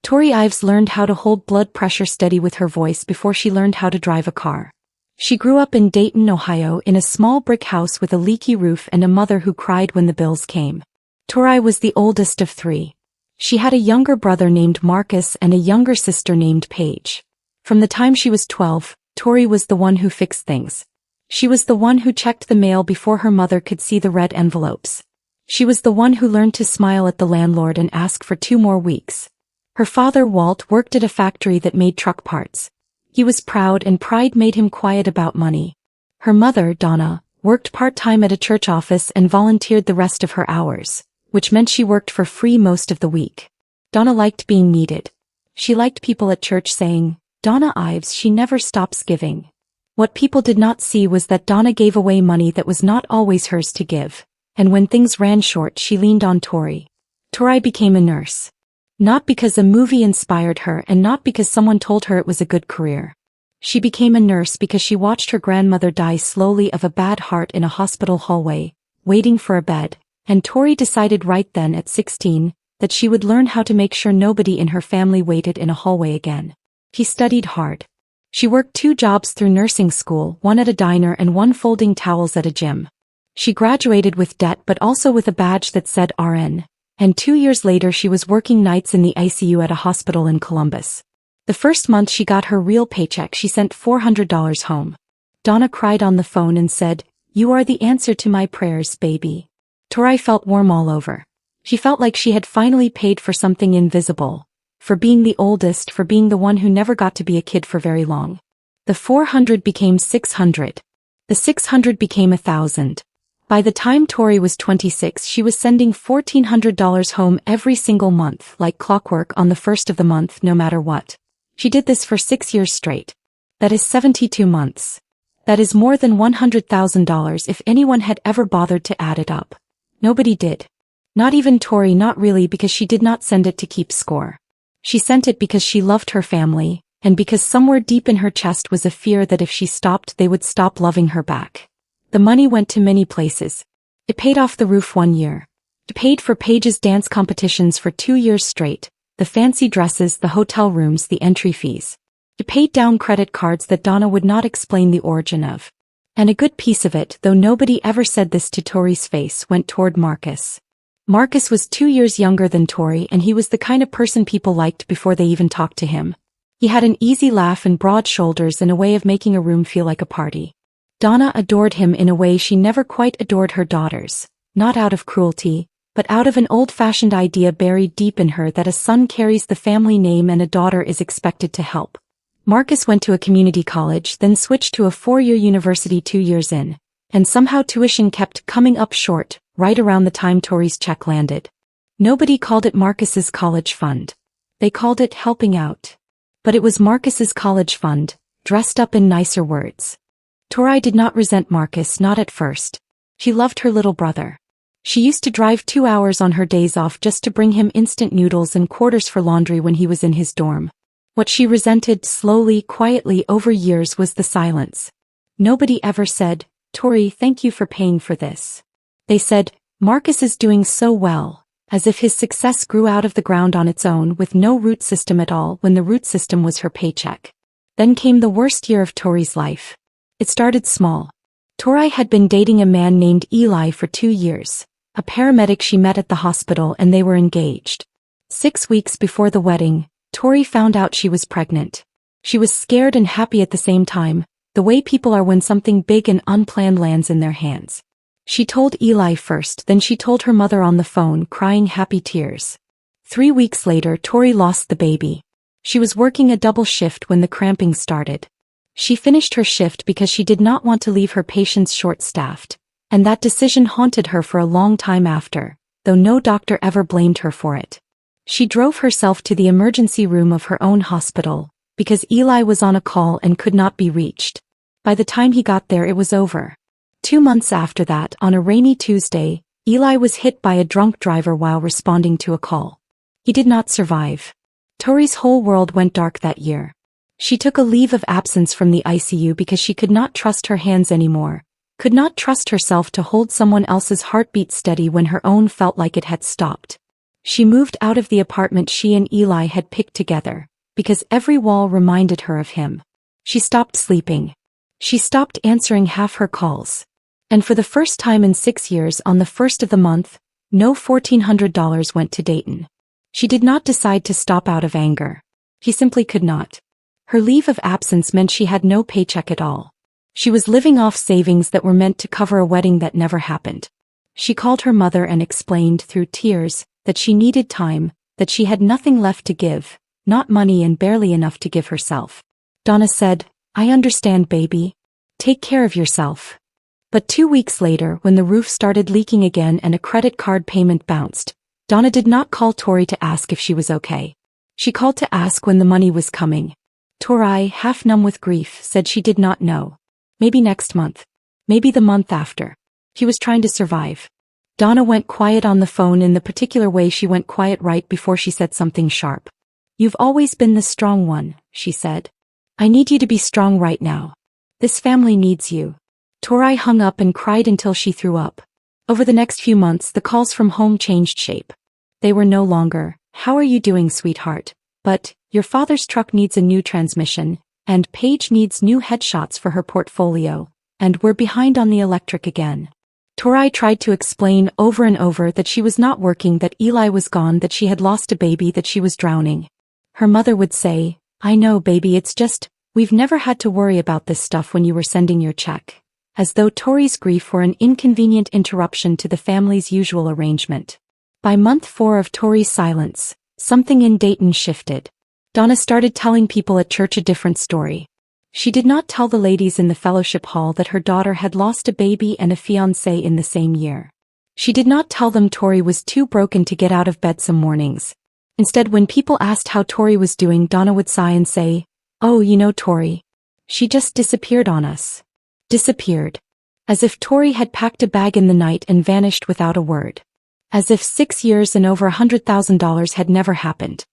Tori Ives learned how to hold blood pressure steady with her voice before she learned how to drive a car. She grew up in Dayton, Ohio in a small brick house with a leaky roof and a mother who cried when the bills came. Tori was the oldest of three. She had a younger brother named Marcus and a younger sister named Paige. From the time she was 12, Tori was the one who fixed things. She was the one who checked the mail before her mother could see the red envelopes. She was the one who learned to smile at the landlord and ask for 2 more weeks. Her father, Walt, worked at a factory that made truck parts. He was proud and pride made him quiet about money. Her mother, Donna, worked part-time at a church office and volunteered the rest of her hours, which meant she worked for free most of the week. Donna liked being needed. She liked people at church saying, "Donna Ives, she never stops giving." What people did not see was that Donna gave away money that was not always hers to give, and when things ran short she leaned on Tori. Tori became a nurse. Not because a movie inspired her and not because someone told her it was a good career. She became a nurse because she watched her grandmother die slowly of a bad heart in a hospital hallway, waiting for a bed, and Tori decided right then at 16 that she would learn how to make sure nobody in her family waited in a hallway again. She studied hard. She worked 2 jobs through nursing school, one at a diner and one folding towels at a gym. She graduated with debt but also with a badge that said RN. And 2 years later she was working nights in the ICU at a hospital in Columbus. The first month she got her real paycheck she sent $400 home. Donna cried on the phone and said, "You are the answer to my prayers, baby." Tori felt warm all over. She felt like she had finally paid for something invisible. For being the oldest, for being the one who never got to be a kid for very long. The 400 became 600. The 600 became 1,000. By the time Tori was 26 she was sending $1,400 home every single month like clockwork on the first of the month no matter what. She did this for 6 years straight. That is 72 months. That is more than $100,000 if anyone had ever bothered to add it up. Nobody did. Not even Tori, not really, because she did not send it to keep score. She sent it because she loved her family, and because somewhere deep in her chest was a fear that if she stopped they would stop loving her back. The money went to many places. It paid off the roof 1 year. It paid for Paige's dance competitions for 2 years straight, the fancy dresses, the hotel rooms, the entry fees. It paid down credit cards that Donna would not explain the origin of. And a good piece of it, though nobody ever said this to Tori's face, went toward Marcus. Marcus was 2 years younger than Tori and he was the kind of person people liked before they even talked to him. He had an easy laugh and broad shoulders and a way of making a room feel like a party. Donna adored him in a way she never quite adored her daughters, not out of cruelty, but out of an old-fashioned idea buried deep in her that a son carries the family name and a daughter is expected to help. Marcus went to a community college, then switched to a 4-year university 2 years in, and somehow tuition kept coming up short, right around the time Tori's check landed. Nobody called it Marcus's college fund. They called it helping out. But it was Marcus's college fund, dressed up in nicer words. Tori did not resent Marcus, not at first. She loved her little brother. She used to drive 2 hours on her days off just to bring him instant noodles and quarters for laundry when he was in his dorm. What she resented slowly, quietly over years was the silence. Nobody ever said, "Tori, thank you for paying for this." They said, "Marcus is doing so well," as if his success grew out of the ground on its own with no root system at all when the root system was her paycheck. Then came the worst year of Tori's life. It started small. Tori had been dating a man named Eli for 2 years, a paramedic she met at the hospital, and they were engaged. 6 weeks before the wedding, Tori found out she was pregnant. She was scared and happy at the same time, the way people are when something big and unplanned lands in their hands. She told Eli first, then she told her mother on the phone, crying happy tears. 3 weeks later, Tori lost the baby. She was working a double shift when the cramping started. She finished her shift because she did not want to leave her patients short-staffed, and that decision haunted her for a long time after, though no doctor ever blamed her for it. She drove herself to the emergency room of her own hospital, because Eli was on a call and could not be reached. By the time he got there it was over. 2 months after that, on a rainy Tuesday, Eli was hit by a drunk driver while responding to a call. He did not survive. Tori's whole world went dark that year. She took a leave of absence from the ICU because she could not trust her hands anymore, could not trust herself to hold someone else's heartbeat steady when her own felt like it had stopped. She moved out of the apartment she and Eli had picked together, because every wall reminded her of him. She stopped sleeping. She stopped answering half her calls. And for the first time in 6 years, on the first of the month, no $1,400 went to Dayton. She did not decide to stop out of anger. He simply could not. Her leave of absence meant she had no paycheck at all. She was living off savings that were meant to cover a wedding that never happened. She called her mother and explained through tears that she needed time, that she had nothing left to give, not money and barely enough to give herself. Donna said, "I understand, baby. Take care of yourself." But 2 weeks later, when the roof started leaking again and a credit card payment bounced, Donna did not call Tori to ask if she was okay. She called to ask when the money was coming. Tori, half numb with grief, said she did not know. Maybe next month. Maybe the month after. He was trying to survive. Donna went quiet on the phone in the particular way she went quiet right before she said something sharp. "You've always been the strong one," she said. "I need you to be strong right now. This family needs you." Tori hung up and cried until she threw up. Over the next few months, the calls from home changed shape. They were no longer, "How are you doing, sweetheart?" but, "Your father's truck needs a new transmission," and "Paige needs new headshots for her portfolio," and "We're behind on the electric again." Tori tried to explain over and over that she was not working, that Eli was gone, that she had lost a baby, that she was drowning. Her mother would say, "I know, baby, it's just, we've never had to worry about this stuff when you were sending your check," as though Tori's grief were an inconvenient interruption to the family's usual arrangement. By month 4 of Tori's silence, something in Dayton shifted. Donna started telling people at church a different story. She did not tell the ladies in the fellowship hall that her daughter had lost a baby and a fiancé in the same year. She did not tell them Tori was too broken to get out of bed some mornings. Instead, when people asked how Tori was doing, Donna would sigh and say, "Oh, you know Tori. She just disappeared on us." Disappeared. As if Tori had packed a bag in the night and vanished without a word. As if 6 years and over $100,000 had never happened.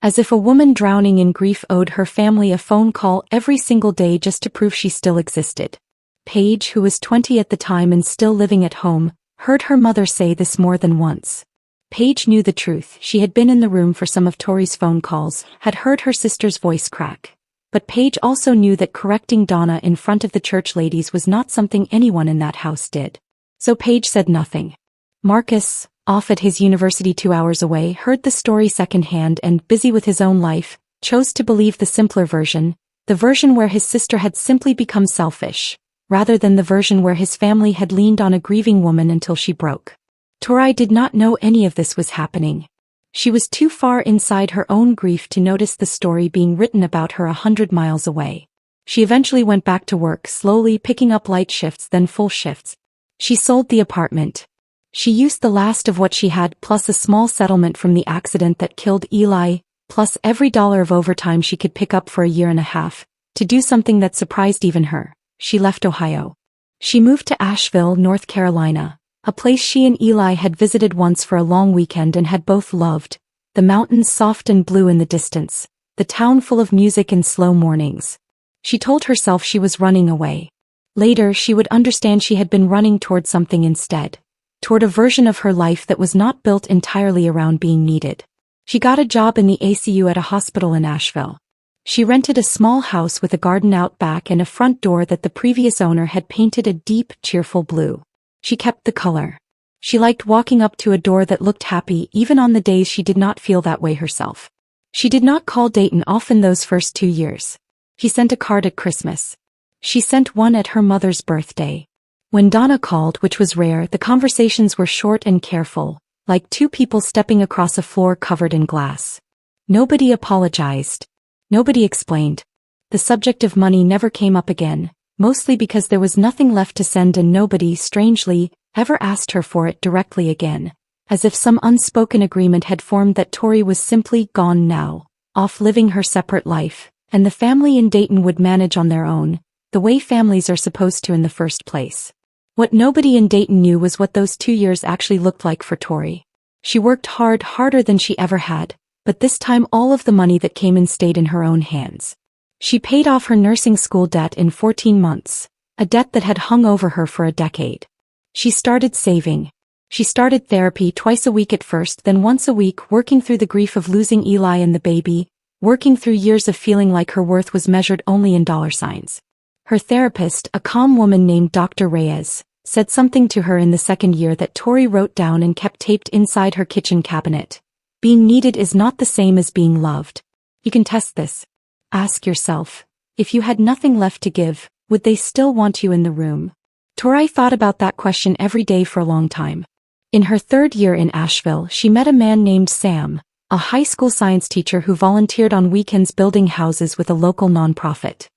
As if a woman drowning in grief owed her family a phone call every single day just to prove she still existed. Paige, who was 20 at the time and still living at home, heard her mother say this more than once. Paige knew the truth. She had been in the room for some of Tori's phone calls, had heard her sister's voice crack. But Paige also knew that correcting Donna in front of the church ladies was not something anyone in that house did. So Paige said nothing. Marcus, off at his university 2 hours away, heard the story secondhand and, busy with his own life, chose to believe the simpler version, the version where his sister had simply become selfish, rather than the version where his family had leaned on a grieving woman until she broke. Tori did not know any of this was happening. She was too far inside her own grief to notice the story being written about her 100 miles away. She eventually went back to work, slowly picking up light shifts, then full shifts. She sold the apartment. She used the last of what she had, plus a small settlement from the accident that killed Eli, plus every dollar of overtime she could pick up for a year and a half, to do something that surprised even her. She left Ohio. She moved to Asheville, North Carolina, a place she and Eli had visited once for a long weekend and had both loved. The mountains soft and blue in the distance, the town full of music and slow mornings. She told herself she was running away. Later she would understand she had been running toward something instead. Toward a version of her life that was not built entirely around being needed. She got a job in the ACU at a hospital in Asheville. She rented a small house with a garden out back and a front door that the previous owner had painted a deep, cheerful blue. She kept the color. She liked walking up to a door that looked happy even on the days she did not feel that way herself. She did not call Dayton often those first 2 years. He sent a card at Christmas. She sent one at her mother's birthday. When Donna called, which was rare, the conversations were short and careful, like two people stepping across a floor covered in glass. Nobody apologized. Nobody explained. The subject of money never came up again, mostly because there was nothing left to send and nobody, strangely, ever asked her for it directly again, as if some unspoken agreement had formed that Tori was simply gone now, off living her separate life, and the family in Dayton would manage on their own, the way families are supposed to in the first place. What nobody in Dayton knew was what those 2 years actually looked like for Tori. She worked hard, harder than she ever had, but this time all of the money that came in stayed in her own hands. She paid off her nursing school debt in 14 months, a debt that had hung over her for a decade. She started saving. She started therapy twice a week at first, then once a week, working through the grief of losing Eli and the baby, working through years of feeling like her worth was measured only in dollar signs. Her therapist, a calm woman named Dr. Reyes, said something to her in the second year that Tori wrote down and kept taped inside her kitchen cabinet. Being needed is not the same as being loved. You can test this. Ask yourself, if you had nothing left to give, would they still want you in the room? Tori thought about that question every day for a long time. In her third year in Asheville, she met a man named Sam, a high school science teacher who volunteered on weekends building houses with a local nonprofit.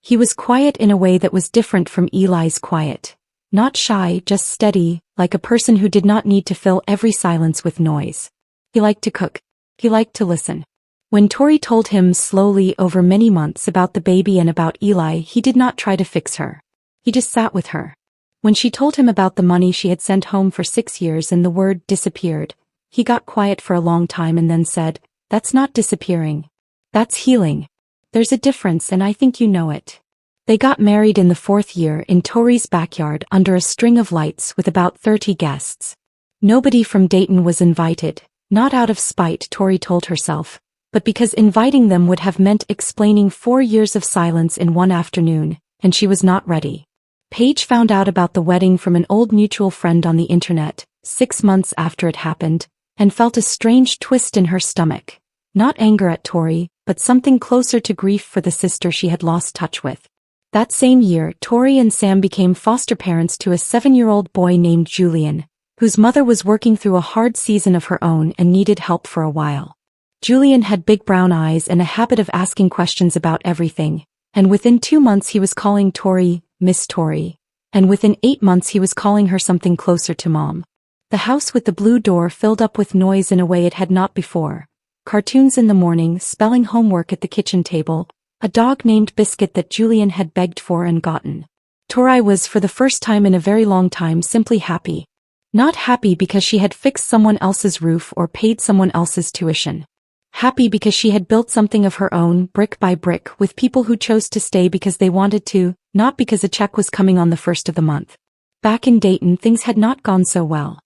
He was quiet in a way that was different from Eli's quiet. Not shy, just steady, like a person who did not need to fill every silence with noise. He liked to cook. He liked to listen. When Tori told him slowly over many months about the baby and about Eli, he did not try to fix her. He just sat with her. When she told him about the money she had sent home for 6 years and the word disappeared, he got quiet for a long time and then said, "That's not disappearing. That's healing. There's a difference and I think you know it." They got married in the 4th year in Tori's backyard under a string of lights with about 30 guests. Nobody from Dayton was invited, not out of spite, Tori told herself, but because inviting them would have meant explaining 4 years of silence in one afternoon, and she was not ready. Paige found out about the wedding from an old mutual friend on the internet, 6 months after it happened, and felt a strange twist in her stomach. Not anger at Tori, but something closer to grief for the sister she had lost touch with. That same year, Tori and Sam became foster parents to a 7-year-old boy named Julian, whose mother was working through a hard season of her own and needed help for a while. Julian had big brown eyes and a habit of asking questions about everything, and within 2 months he was calling Tori, Miss Tori, and within 8 months he was calling her something closer to Mom. The house with the blue door filled up with noise in a way it had not before. Cartoons in the morning, spelling homework at the kitchen table, a dog named Biscuit that Julian had begged for and gotten. Tori was, for the first time in a very long time, simply happy. Not happy because she had fixed someone else's roof or paid someone else's tuition. Happy because she had built something of her own, brick by brick, with people who chose to stay because they wanted to, not because a check was coming on the first of the month. Back in Dayton, things had not gone so well.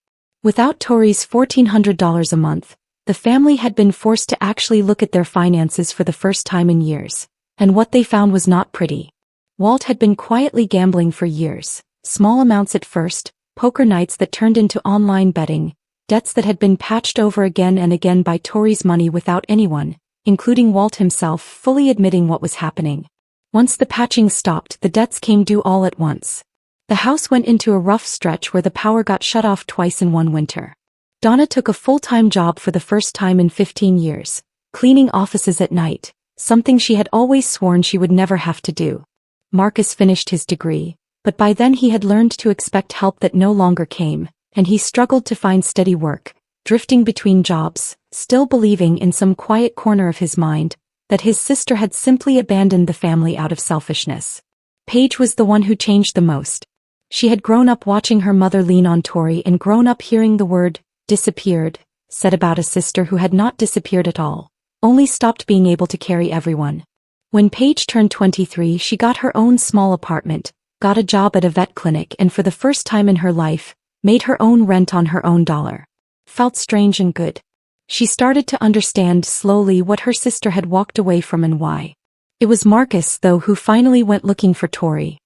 Without Tori's $1,400 a month, the family had been forced to actually look at their finances for the first time in years, and what they found was not pretty. Walt had been quietly gambling for years, small amounts at first, poker nights that turned into online betting, debts that had been patched over again and again by Tori's money without anyone, including Walt himself, fully admitting what was happening. Once the patching stopped, the debts came due all at once. The house went into a rough stretch where the power got shut off twice in one winter. Donna took a full-time job for the first time in 15 years, cleaning offices at night, something she had always sworn she would never have to do. Marcus finished his degree, but by then he had learned to expect help that no longer came, and he struggled to find steady work, drifting between jobs, still believing in some quiet corner of his mind that his sister had simply abandoned the family out of selfishness. Paige was the one who changed the most. She had grown up watching her mother lean on Tori and grown up hearing the word disappeared said about a sister who had not disappeared at all, only stopped being able to carry everyone. When Paige turned 23, she got her own small apartment, got a job at a vet clinic, and for the first time in her life, made her own rent on her own dollar. Felt strange and good. She started to understand slowly what her sister had walked away from and why. It was Marcus, though, who finally went looking for Tori.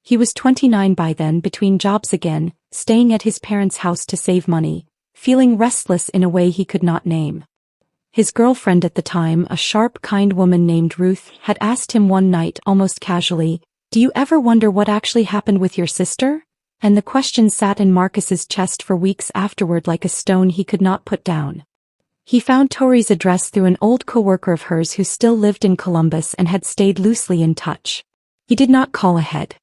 He was 29 by then, between jobs again, staying at his parents' house to save money, feeling restless in a way he could not name. His girlfriend at the time, a sharp, kind woman named Ruth, had asked him one night almost casually, "Do you ever wonder what actually happened with your sister?" And the question sat in Marcus's chest for weeks afterward like a stone he could not put down. He found Tori's address through an old coworker of hers who still lived in Columbus and had stayed loosely in touch. He did not call ahead.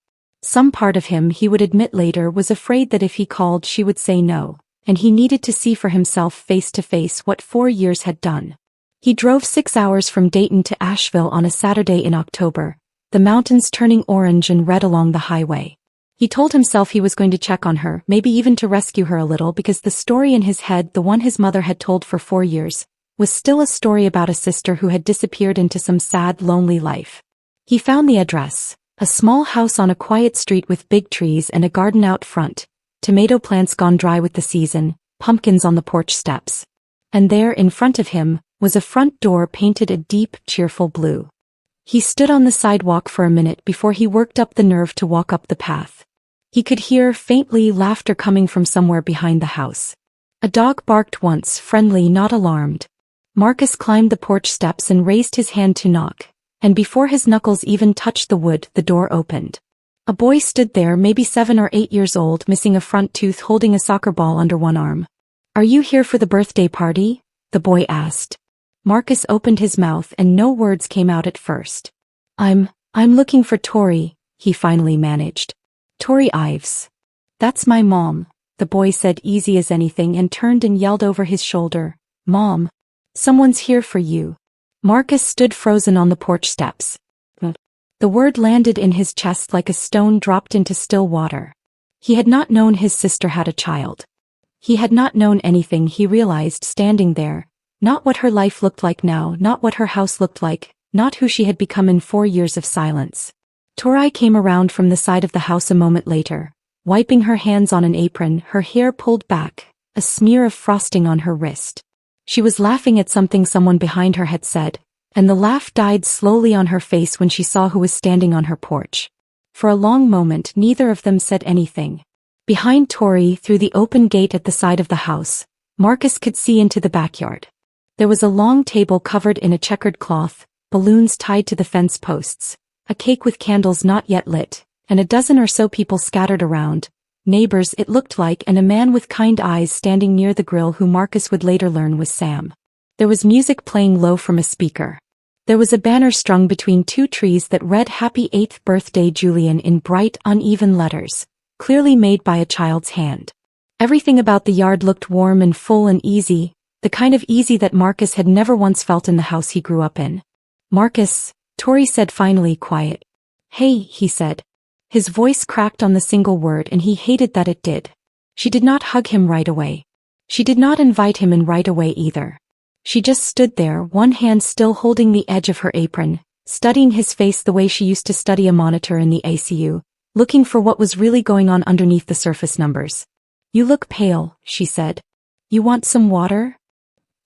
Some part of him, he would admit later, was afraid that if he called she would say no, and he needed to see for himself face to face what 4 years had done. He drove 6 hours from Dayton to Asheville on a Saturday in October, the mountains turning orange and red along the highway. He told himself he was going to check on her, maybe even to rescue her a little, because the story in his head, the one his mother had told for 4 years, was still a story about a sister who had disappeared into some sad, lonely life. He found the address, a small house on a quiet street with big trees and a garden out front, tomato plants gone dry with the season, pumpkins on the porch steps. And there, in front of him, was a front door painted a deep, cheerful blue. He stood on the sidewalk for a minute before he worked up the nerve to walk up the path. He could hear, faintly, laughter coming from somewhere behind the house. A dog barked once, friendly, not alarmed. Marcus climbed the porch steps and raised his hand to knock, and before his knuckles even touched the wood, the door opened. A boy stood there, maybe 7 or 8 years old, missing a front tooth, holding a soccer ball under one arm. "Are you here for the birthday party?" the boy asked. Marcus opened his mouth and no words came out at first. I'm looking for Tori," he finally managed. "Tori Ives. That's my mom," the boy said, easy as anything, and turned and yelled over his shoulder, "Mom. Someone's here for you." Marcus stood frozen on the porch steps. The word landed in his chest like a stone dropped into still water. He had not known his sister had a child. He had not known anything, he realized, standing there. Not what her life looked like now, not what her house looked like, not who she had become in 4 years of silence. Tori came around from the side of the house a moment later, wiping her hands on an apron, her hair pulled back, a smear of frosting on her wrist. She was laughing at something someone behind her had said, and the laugh died slowly on her face when she saw who was standing on her porch. For a long moment neither of them said anything. Behind Tori, through the open gate at the side of the house, Marcus could see into the backyard. There was a long table covered in a checkered cloth, balloons tied to the fence posts, a cake with candles not yet lit, and a dozen or so people scattered around. Neighbors, it looked like, and a man with kind eyes standing near the grill who Marcus would later learn was Sam. There was music playing low from a speaker. There was a banner strung between 2 trees that read "Happy 8th Birthday Julian" in bright, uneven letters, clearly made by a child's hand. Everything about the yard looked warm and full and easy, the kind of easy that Marcus had never once felt in the house he grew up in. "Marcus," Tori said finally, quiet. "Hey," he said. His voice cracked on the single word and he hated that it did. She did not hug him right away. She did not invite him in right away either. She just stood there, one hand still holding the edge of her apron, studying his face the way she used to study a monitor in the ICU, looking for what was really going on underneath the surface numbers. "You look pale," she said. "You want some water?"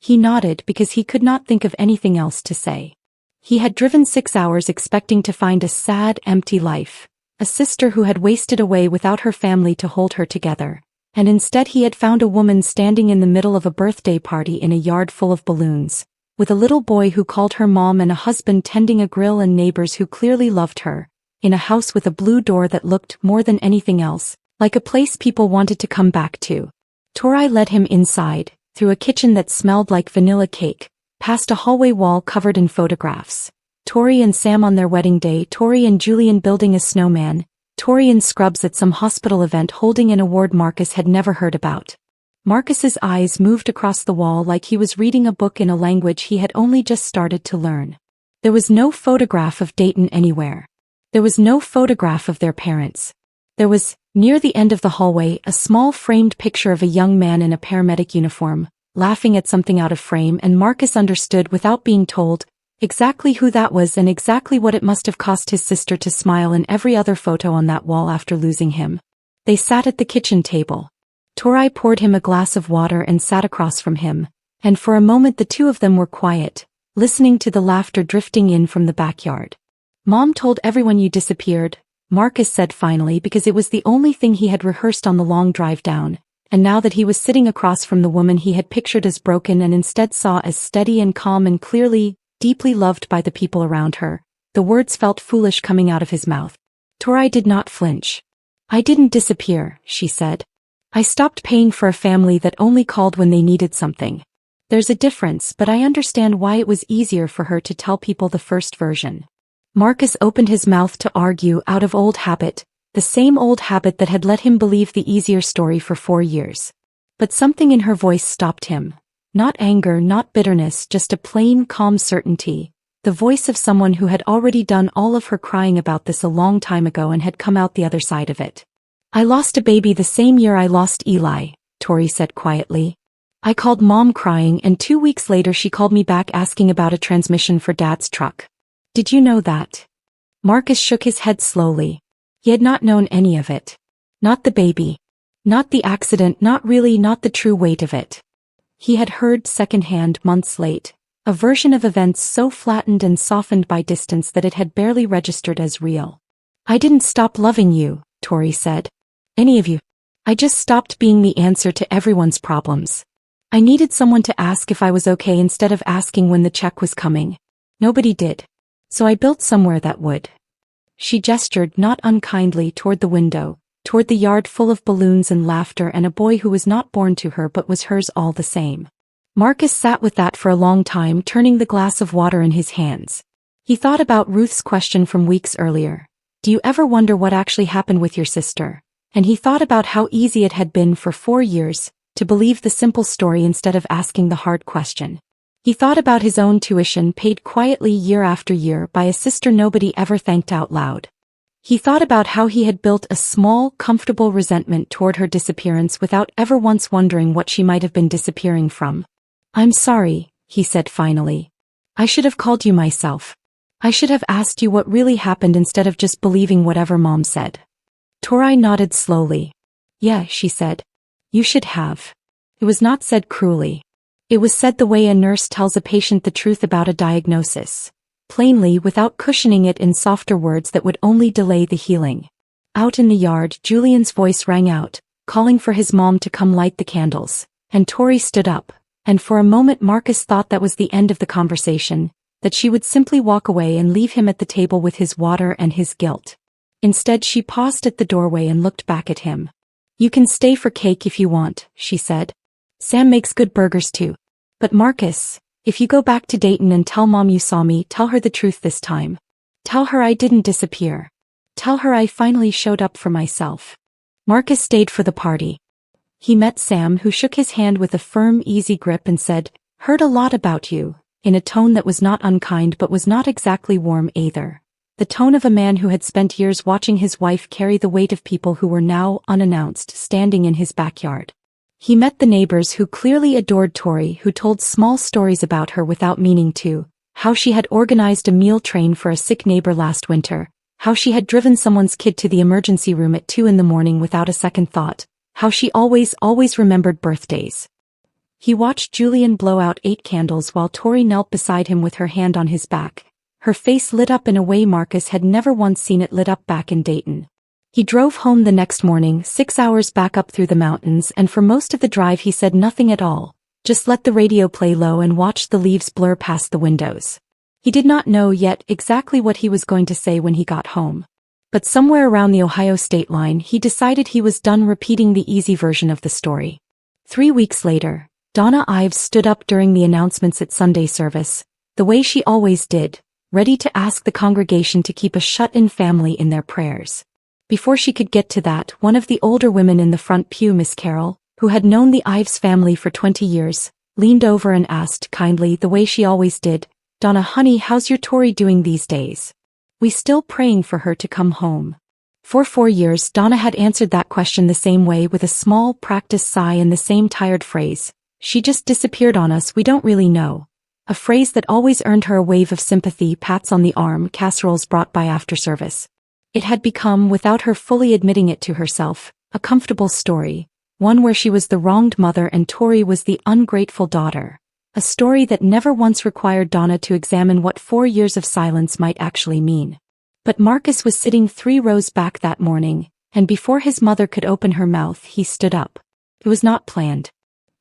He nodded because he could not think of anything else to say. He had driven 6 hours expecting to find a sad, empty life, a sister who had wasted away without her family to hold her together. And instead he had found a woman standing in the middle of a birthday party in a yard full of balloons, with a little boy who called her mom and a husband tending a grill and neighbors who clearly loved her, in a house with a blue door that looked, more than anything else, like a place people wanted to come back to. Tori led him inside, through a kitchen that smelled like vanilla cake, past a hallway wall covered in photographs. Tori and Sam on their wedding day, Tori and Julian building a snowman, Tori in scrubs at some hospital event holding an award Marcus had never heard about. Marcus's eyes moved across the wall like he was reading a book in a language he had only just started to learn. There was no photograph of Dayton anywhere. There was no photograph of their parents. There was, near the end of the hallway, a small framed picture of a young man in a paramedic uniform, laughing at something out of frame, and Marcus understood without being told exactly who that was and exactly what it must have cost his sister to smile in every other photo on that wall after losing him. They sat at the kitchen table. Tori poured him a glass of water and sat across from him, and for a moment the two of them were quiet, listening to the laughter drifting in from the backyard. "Mom told everyone you disappeared," Marcus said finally, because it was the only thing he had rehearsed on the long drive down, and now that he was sitting across from the woman he had pictured as broken and instead saw as steady and calm and clearly, deeply loved by the people around her, the words felt foolish coming out of his mouth. Tori did not flinch. "I didn't disappear," she said. "I stopped paying for a family that only called when they needed something. There's a difference, but I understand why it was easier for her to tell people the first version." Marcus opened his mouth to argue out of old habit, the same old habit that had let him believe the easier story for 4 years. But something in her voice stopped him. Not anger, not bitterness, just a plain, calm certainty, the voice of someone who had already done all of her crying about this a long time ago and had come out the other side of it. "I lost a baby the same year I lost Eli," Tori said quietly. "I called Mom crying and 2 weeks later she called me back asking about a transmission for Dad's truck. Did you know that?" Marcus shook his head slowly. He had not known any of it. Not the baby. Not the accident, not really, not the true weight of it. He had heard secondhand months late, a version of events so flattened and softened by distance that it had barely registered as real. I didn't stop loving you, Tori said. Any of you. I just stopped being the answer to everyone's problems. I needed someone to ask if I was okay instead of asking when the check was coming. Nobody did. So I built somewhere that would. She gestured not unkindly toward the window, toward the yard full of balloons and laughter and a boy who was not born to her but was hers all the same. Marcus sat with that for a long time, turning the glass of water in his hands. He thought about Ruth's question from weeks earlier. Do you ever wonder what actually happened with your sister? And he thought about how easy it had been for 4 years to believe the simple story instead of asking the hard question. He thought about his own tuition paid quietly year after year by a sister nobody ever thanked out loud. He thought about how he had built a small, comfortable resentment toward her disappearance without ever once wondering what she might have been disappearing from. I'm sorry, he said finally. I should have called you myself. I should have asked you what really happened instead of just believing whatever Mom said. Tori nodded slowly. Yeah, she said. You should have. It was not said cruelly. It was said the way a nurse tells a patient the truth about a diagnosis. Plainly, without cushioning it in softer words that would only delay the healing. Out in the yard, Julian's voice rang out, calling for his mom to come light the candles, and Tori stood up, and for a moment Marcus thought that was the end of the conversation, that she would simply walk away and leave him at the table with his water and his guilt. Instead, she paused at the doorway and looked back at him. You can stay for cake if you want, she said. Sam makes good burgers too. But Marcus, if you go back to Dayton and tell Mom you saw me, tell her the truth this time. Tell her I didn't disappear. Tell her I finally showed up for myself. Marcus stayed for the party. He met Sam, who shook his hand with a firm, easy grip and said, Heard a lot about you, in a tone that was not unkind but was not exactly warm either. The tone of a man who had spent years watching his wife carry the weight of people who were now, unannounced, standing in his backyard. He met the neighbors who clearly adored Tori, who told small stories about her without meaning to, how she had organized a meal train for a sick neighbor last winter, how she had driven someone's kid to the emergency room at 2 a.m. without a second thought, how she always remembered birthdays. He watched Julian blow out 8 candles while Tori knelt beside him with her hand on his back. Her face lit up in a way Marcus had never once seen it lit up back in Dayton. He drove home the next morning, 6 hours back up through the mountains, and for most of the drive he said nothing at all, just let the radio play low and watched the leaves blur past the windows. He did not know yet exactly what he was going to say when he got home. But somewhere around the Ohio state line he decided he was done repeating the easy version of the story. 3 weeks later, Donna Ives stood up during the announcements at Sunday service, the way she always did, ready to ask the congregation to keep a shut-in family in their prayers. Before she could get to that, one of the older women in the front pew, Miss Carol, who had known the Ives family for 20 years, leaned over and asked kindly, the way she always did, Donna honey, how's your Tori doing these days? We still praying for her to come home? For 4 years Donna had answered that question the same way, with a small practiced sigh and the same tired phrase, she just disappeared on us, we don't really know. A phrase that always earned her a wave of sympathy, pats on the arm, casseroles brought by after service. It had become, without her fully admitting it to herself, a comfortable story, one where she was the wronged mother and Tori was the ungrateful daughter. A story that never once required Donna to examine what 4 years of silence might actually mean. But Marcus was sitting 3 rows back that morning, and before his mother could open her mouth he stood up. It was not planned.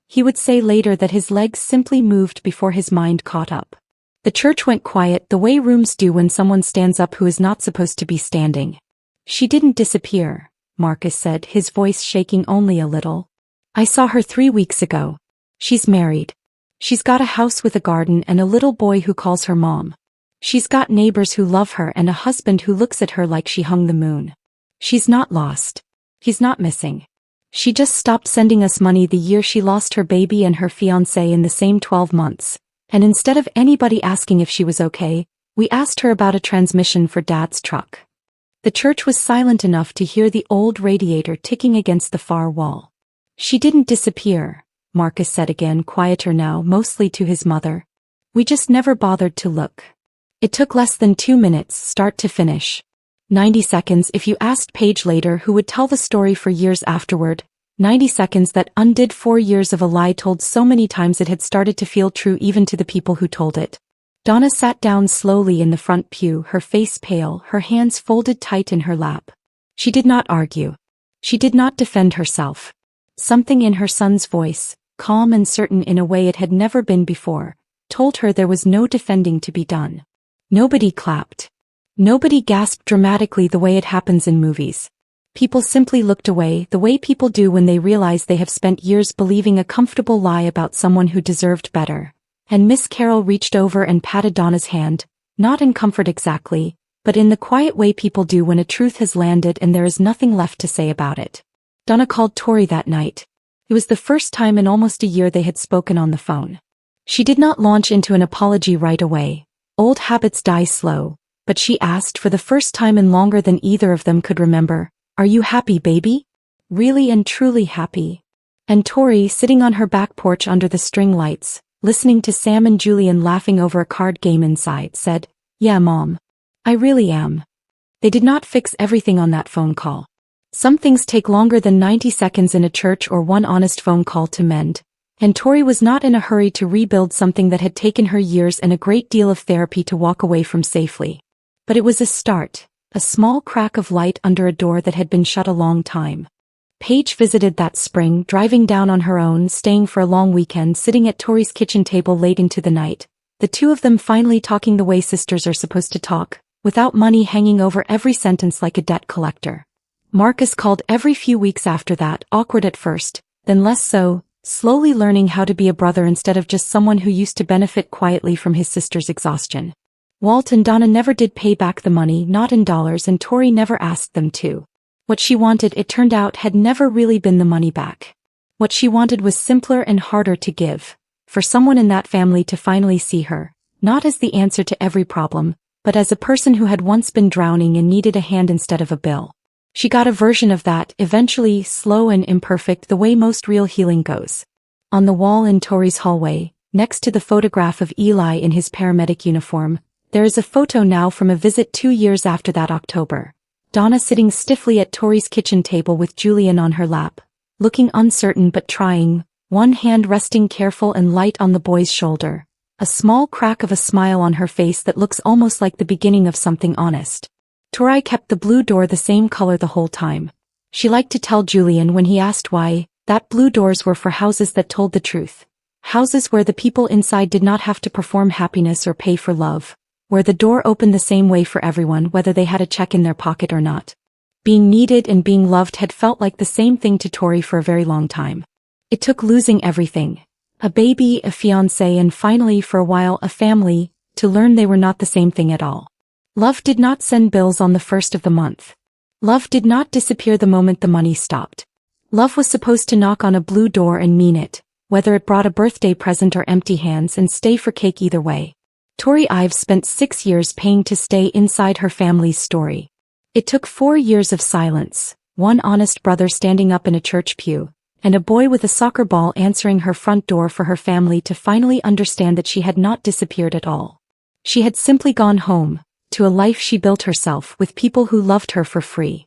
He would say later that his legs simply moved before his mind caught up. The church went quiet, the way rooms do when someone stands up who is not supposed to be standing. She didn't disappear, Marcus said, his voice shaking only a little. I saw her 3 weeks ago. She's married. She's got a house with a garden and a little boy who calls her mom. She's got neighbors who love her and a husband who looks at her like she hung the moon. She's not lost. He's not missing. She just stopped sending us money the year she lost her baby and her fiancé in the same 12 months. And instead of anybody asking if she was okay, we asked her about a transmission for Dad's truck. The church was silent enough to hear the old radiator ticking against the far wall. She didn't disappear, Marcus said again, quieter now, mostly to his mother. We just never bothered to look. It took less than 2 minutes, start to finish. 90 seconds if you asked Paige later, who would tell the story for years afterward. 90 seconds that undid 4 years of a lie told so many times it had started to feel true even to the people who told it. Donna sat down slowly in the front pew, her face pale, her hands folded tight in her lap. She did not argue. She did not defend herself. Something in her son's voice, calm and certain in a way it had never been before, told her there was no defending to be done. Nobody clapped. Nobody gasped dramatically the way it happens in movies. People simply looked away, the way people do when they realize they have spent years believing a comfortable lie about someone who deserved better. And Miss Carroll reached over and patted Donna's hand, not in comfort exactly, but in the quiet way people do when a truth has landed and there is nothing left to say about it. Donna called Tori that night. It was the first time in almost a year they had spoken on the phone. She did not launch into an apology right away. Old habits die slow, but she asked for the first time in longer than either of them could remember, "Are you happy, baby? Really and truly happy?" And Tori, sitting on her back porch under the string lights, listening to Sam and Julian laughing over a card game inside, said, "Yeah, Mom. I really am." They did not fix everything on that phone call. Some things take longer than 90 seconds in a church or one honest phone call to mend, and Tori was not in a hurry to rebuild something that had taken her years and a great deal of therapy to walk away from safely. But it was a start, a small crack of light under a door that had been shut a long time. Paige visited that spring, driving down on her own, staying for a long weekend, sitting at Tori's kitchen table late into the night, the two of them finally talking the way sisters are supposed to talk, without money hanging over every sentence like a debt collector. Marcus called every few weeks after that, awkward at first, then less so, slowly learning how to be a brother instead of just someone who used to benefit quietly from his sister's exhaustion. Walt and Donna never did pay back the money, not in dollars, and Tori never asked them to. What she wanted, it turned out, had never really been the money back. What she wanted was simpler and harder to give, for someone in that family to finally see her, not as the answer to every problem, but as a person who had once been drowning and needed a hand instead of a bill. She got a version of that, eventually, slow and imperfect, the way most real healing goes. On the wall in Tori's hallway, next to the photograph of Eli in his paramedic uniform, there is a photo now from a visit 2 years after that October. Donna sitting stiffly at Tori's kitchen table with Julian on her lap, looking uncertain but trying, one hand resting careful and light on the boy's shoulder, a small crack of a smile on her face that looks almost like the beginning of something honest. Tori kept the blue door the same color the whole time. She liked to tell Julian when he asked why, that blue doors were for houses that told the truth. Houses where the people inside did not have to perform happiness or pay for love, where the door opened the same way for everyone whether they had a check in their pocket or not. Being needed and being loved had felt like the same thing to Tori for a very long time. It took losing everything, a baby, a fiancé, and finally for a while a family, to learn they were not the same thing at all. Love did not send bills on the first of the month. Love did not disappear the moment the money stopped. Love was supposed to knock on a blue door and mean it, whether it brought a birthday present or empty hands, and stay for cake either way. Tori Ives spent 6 years paying to stay inside her family's story. It took 4 years of silence, one honest brother standing up in a church pew, and a boy with a soccer ball answering her front door for her family to finally understand that she had not disappeared at all. She had simply gone home, to a life she built herself with people who loved her for free.